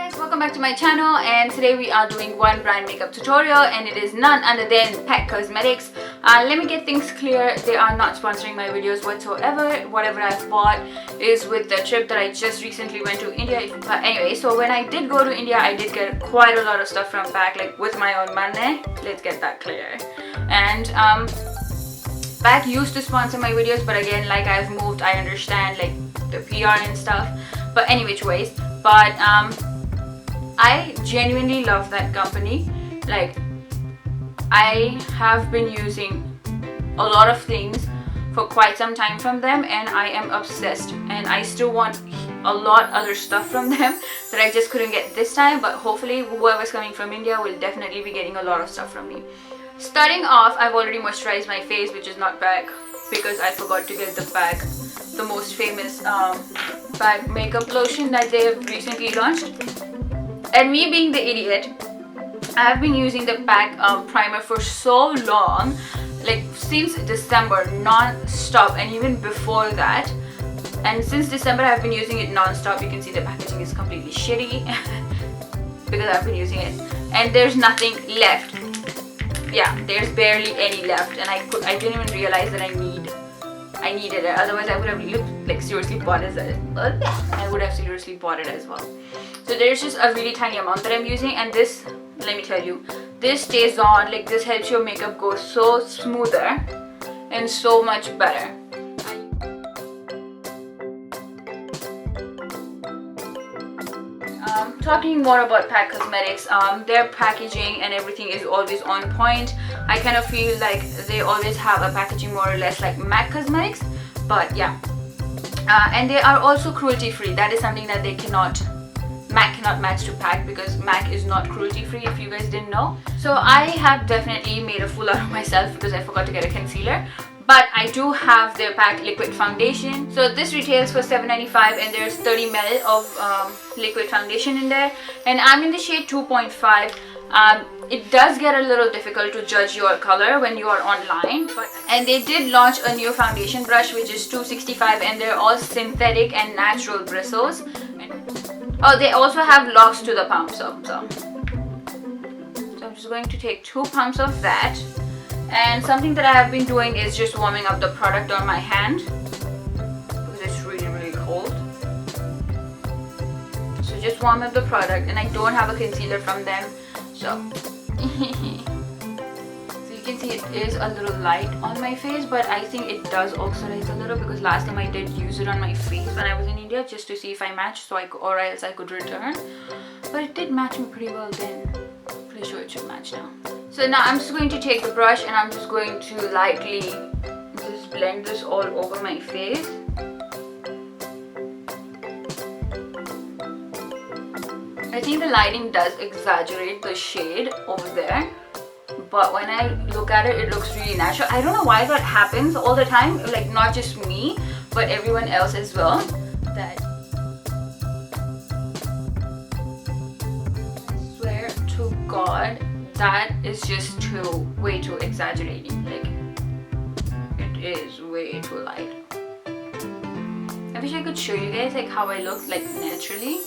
Guys, welcome back to my channel, and today we are doing one brand makeup tutorial, and it is none other than Pack Cosmetics. Let me get things clear, they are not sponsoring my videos whatsoever. Whatever I've bought is with the trip that I just recently went to India. Anyway, so when I did go to India, I did get quite a lot of stuff from Pack, like with my own money. Let's get that clear. And Pack used to sponsor my videos, but again, like I've moved, I understand like the PR and stuff, but any which ways. But I genuinely love that company. Like, I have been using a lot of things for quite some time from them, and I am obsessed, and I still want a lot other stuff from them that I just couldn't get this time. But hopefully whoever's coming from India will definitely be getting a lot of stuff from me. Starting off, I've already moisturized my face, which is not Pack, because I forgot to get the Pack, the most famous Pack makeup lotion that they have recently launched. And me being the idiot, I have been using the Pack primer for so long, like since December, non-stop, and even before that. And since December I've been using it non-stop. You can see the packaging is completely shitty because I've been using it, and there's nothing left. Yeah, there's barely any left, and I didn't even realize that I needed it. Otherwise I would have like seriously bought it. I would have seriously bought it as well. So there's just a really tiny amount that I'm using, and this, let me tell you, this stays on. Like, this helps your makeup go so smoother and so much better. Talking more about Pack Cosmetics, their packaging and everything is always on point. I kind of feel like they always have a packaging more or less like MAC Cosmetics, but yeah. And they are also cruelty free. That is something that MAC cannot match to Pack, because MAC is not cruelty free, if you guys didn't know. So I have definitely made a fool out of myself because I forgot to get a concealer. But I do have their Pack liquid foundation. So this retails for $7.95, and there's 30 ml of liquid foundation in there, and I'm in the shade 2.5. It does get a little difficult to judge your color when you are online, and they did launch a new foundation brush which is $2.65, and they're all synthetic and natural bristles. Oh, they also have locks to the pump. So I'm just going to take 2 pumps of that. And something that I have been doing is just warming up the product on my hand because it's really cold. So just warm up the product, and I don't have a concealer from them, so so you can see it is a little light on my face, but I think it does oxidize a little because last time I did use it on my face when I was in India just to see if I matched, or else I could return. But it did match me pretty well then. Pretty sure it should match now. So now I'm just going to take the brush, and I'm just going to lightly just blend this all over my face. I think the lighting does exaggerate the shade over there, but when I look at it, it looks really natural. I don't know why that happens all the time, like not just me, but everyone else as well. That I swear to God, that is just way too exaggerating. Like, it is way too light. I wish I could show you guys like how I look like naturally.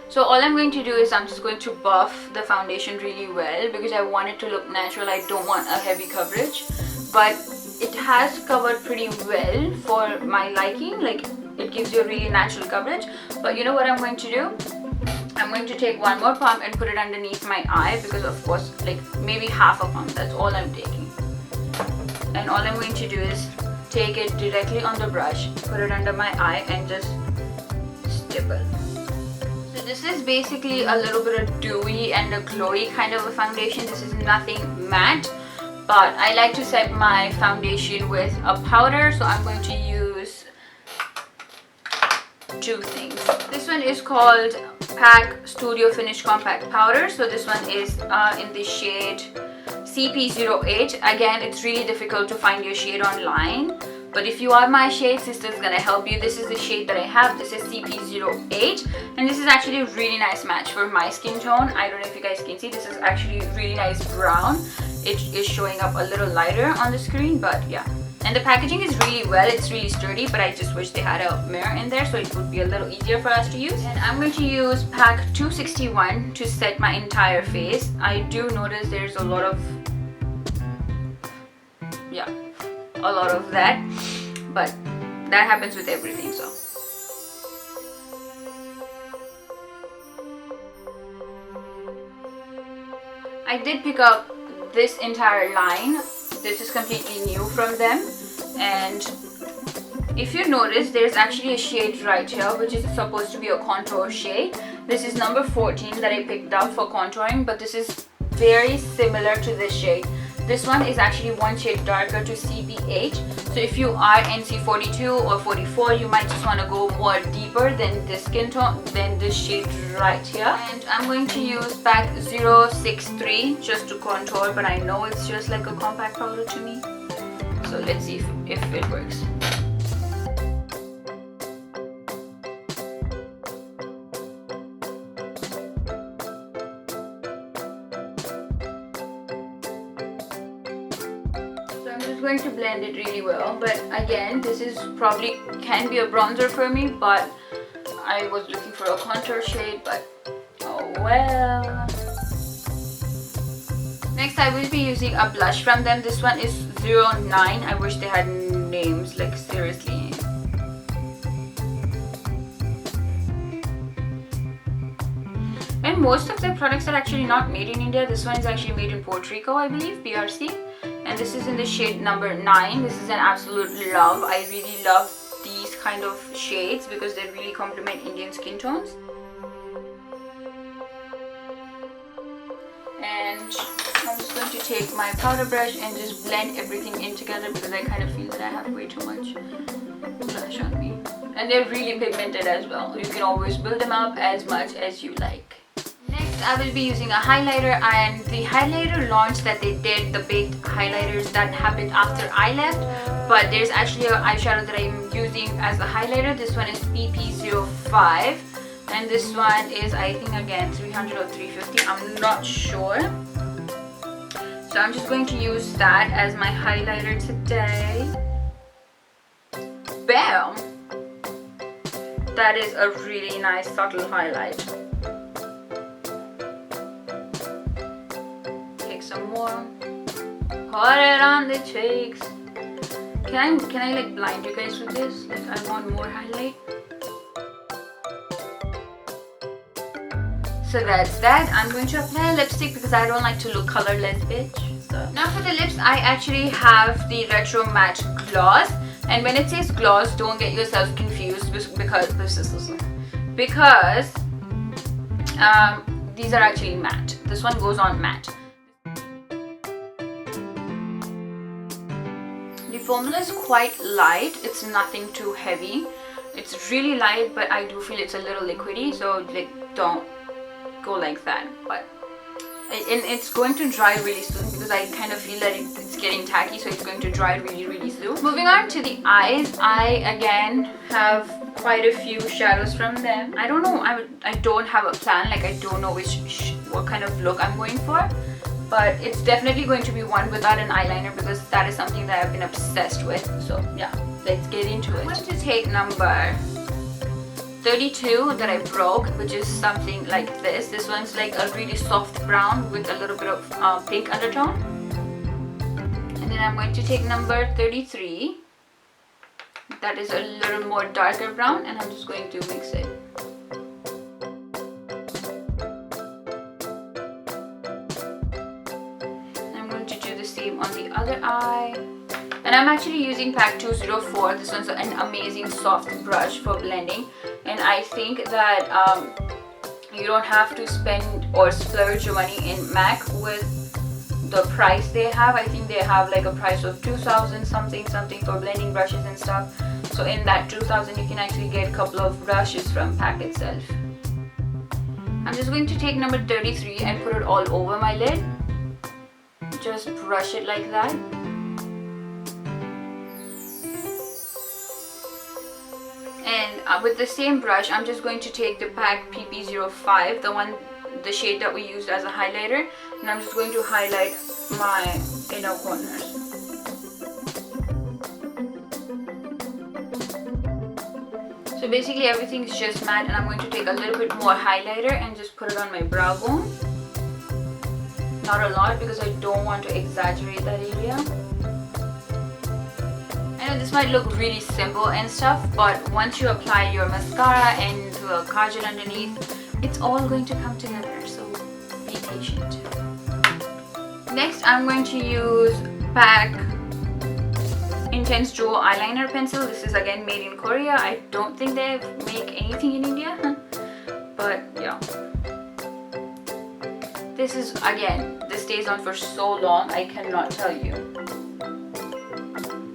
So all I'm going to do is I'm just going to buff the foundation really well because I want it to look natural. I don't want a heavy coverage, but it has covered pretty well for my liking. Like, it gives you a really natural coverage. But you know what I'm going to do? I'm going to take one more pump and put it underneath my eye, because of course, like maybe half a pump, that's all I'm taking. And all I'm going to do is take it directly on the brush, put it under my eye, and just stipple. So this is basically a little bit of dewy and a glowy kind of a foundation. This is nothing matte, but I like to set my foundation with a powder, so I'm going to use 2 things. This one is called Pack Studio Finish Compact Powder. So this one is in the shade CP08. Again, it's really difficult to find your shade online, but if you are my shade, sister's gonna help you. This is the shade that I have. This is CP08, and this is actually a really nice match for my skin tone. I don't know if you guys can see, this is actually really nice brown. It is showing up a little lighter on the screen, but yeah. And the packaging is really well, it's really sturdy, but I just wish they had a mirror in there so it would be a little easier for us to use. And I'm going to use pack 261 to set my entire face. I do notice there's a lot of, yeah, a lot of that, but that happens with everything. So I did pick up this entire line. This is completely new from them, and if you notice, there's actually a shade right here which is supposed to be a contour shade. This is number 14 that I picked up for contouring, but this is very similar to this shade. This one is actually one shade darker to CPH, so if you are NC42 or 44, you might just want to go more deeper than this skin tone, than this shade right here. And I'm going to use pack 063 just to contour, but I know it's just like a compact powder to me, so let's see if it works. Going to blend it really well, but again, this is probably can be a bronzer for me, but I was looking for a contour shade, but oh well. Next, I will be using a blush from them. This one is 09. I wish they had names, like seriously. And most of their products are actually not made in India. This one is actually made in Puerto Rico, I believe, PRC. And this is in the shade number 9. This is an absolute love. I really love these kind of shades because they really complement Indian skin tones. And I'm just going to take my powder brush and just blend everything in together because I kind of feel that I have way too much blush on me. And they're really pigmented as well. You can always build them up as much as you like. Next, I will be using a highlighter, and the highlighter launch that they did, the baked highlighters, that happened after I left, but there's actually an eyeshadow that I'm using as a highlighter. This one is PP05, and this one is, I think, again 300 or 350, I'm not sure. So I'm just going to use that as my highlighter today. Bam! That is a really nice subtle highlight. Some more, put it on the cheeks. Can I like blind you guys with this? Like, I want more highlight. So that's that. I'm going to apply lipstick because I don't like to look colorless, bitch. So now for the lips, I actually have the Retro Matte Gloss, and when it says gloss, don't get yourself confused because these are actually matte. This one goes on matte. The formula is quite light. It's nothing too heavy. It's really light, but I do feel it's a little liquidy, so like don't go like that. But it's going to dry really soon because I kind of feel that it's getting tacky, so it's going to dry really soon. Moving on to the eyes, I again have quite a few shadows from them. I don't know, I don't have a plan, like I don't know what kind of look I'm going for, but it's definitely going to be one without an eyeliner because that is something that I've been obsessed with. So yeah, let's get into it. I'm going to take number 32 that I broke, which is something like this. This one's like a really soft brown with a little bit of pink undertone. And then I'm going to take number 33. That is a little more darker brown, and I'm just going to mix it. I'm going to do the same on the other eye. And I'm actually using pack 204. This one's an amazing soft brush for blending. And I think that you don't have to spend or splurge your money in MAC with the price they have. I think they have like a price of 2,000 something for blending brushes and stuff. So in that 2,000 you can actually get a couple of brushes from PAC itself. I'm just going to take number 33 and put it all over my lid. Just brush it like that. And with the same brush, I'm just going to take the PAC PP05, the shade that we used as a highlighter, and I'm just going to highlight my inner corners. So basically everything is just matte, and I'm going to take a little bit more highlighter and just put it on my brow bone. Not a lot because I don't want to exaggerate that area. I know this might look really simple and stuff, but once you apply your mascara and the kajal underneath, it's all going to come together, so be patient. Next, I'm going to use PAC Intense Duo Eyeliner Pencil. This is again made in Korea. I don't think they make anything in India, but yeah. This is, again, this stays on for so long, I cannot tell you.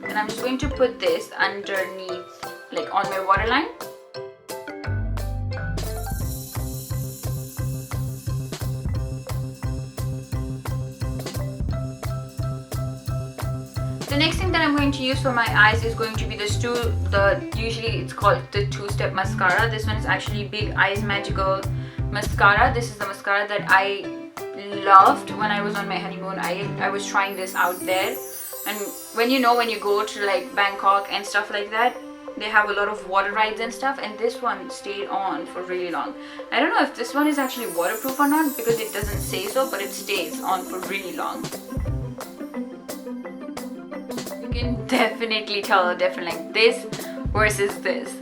And I'm just going to put this underneath, like on my waterline. The next thing that I'm going to use for my eyes is going to be usually it's called the two-step mascara. This one is actually Big Eyes Magical Mascara. This is the mascara that I loved when I was on my honeymoon. I was trying this out there, and when you go to like Bangkok and stuff like that, they have a lot of water rides and stuff, and this one stayed on for really long. I don't know if this one is actually waterproof or not because it doesn't say so, but it stays on for really long. You can definitely tell the difference, like this versus this.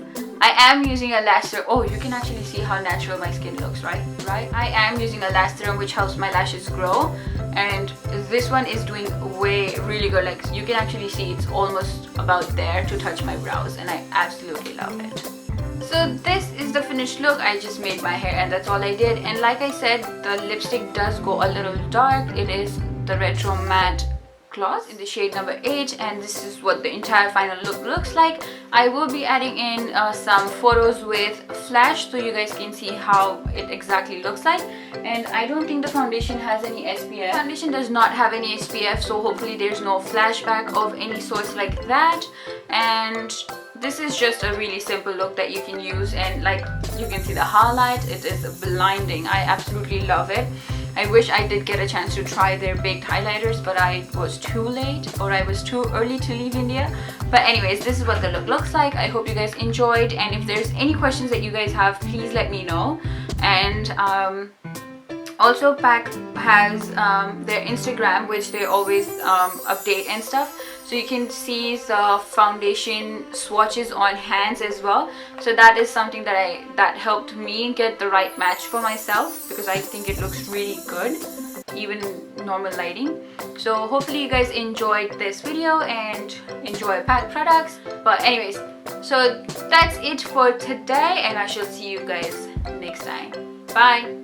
I am using a lash serum. Oh, you can actually see how natural my skin looks, right? I am using a lash serum which helps my lashes grow, and this one is doing really good. Like you can actually see it's almost about there to touch my brows, and I absolutely love it. So this is the finished look. I just made my hair and that's all I did. And like I said, the lipstick does go a little dark. It is the Retro Matte Gloss in the shade number 8, and this is what the entire final look looks like. I will be adding in some photos with flash so you guys can see how it exactly looks like. And I don't think the foundation has any SPF. Foundation does not have any SPF, so hopefully there's no flashback of any sorts like that. And this is just a really simple look that you can use, and like you can see the highlights, it is blinding. I absolutely love it. I wish I did get a chance to try their baked highlighters, but I was too late, or I was too early to leave India. But anyways, this is what the look looks like. I hope you guys enjoyed, and if there's any questions that you guys have, please let me know. And also PAC has their Instagram, which they always update and stuff, so you can see the foundation swatches on hands as well. So that is something that helped me get the right match for myself, because I think it looks really good even in normal lighting. So hopefully you guys enjoyed this video and enjoy PAC products. But anyways, so that's it for today, and I shall see you guys next time. Bye.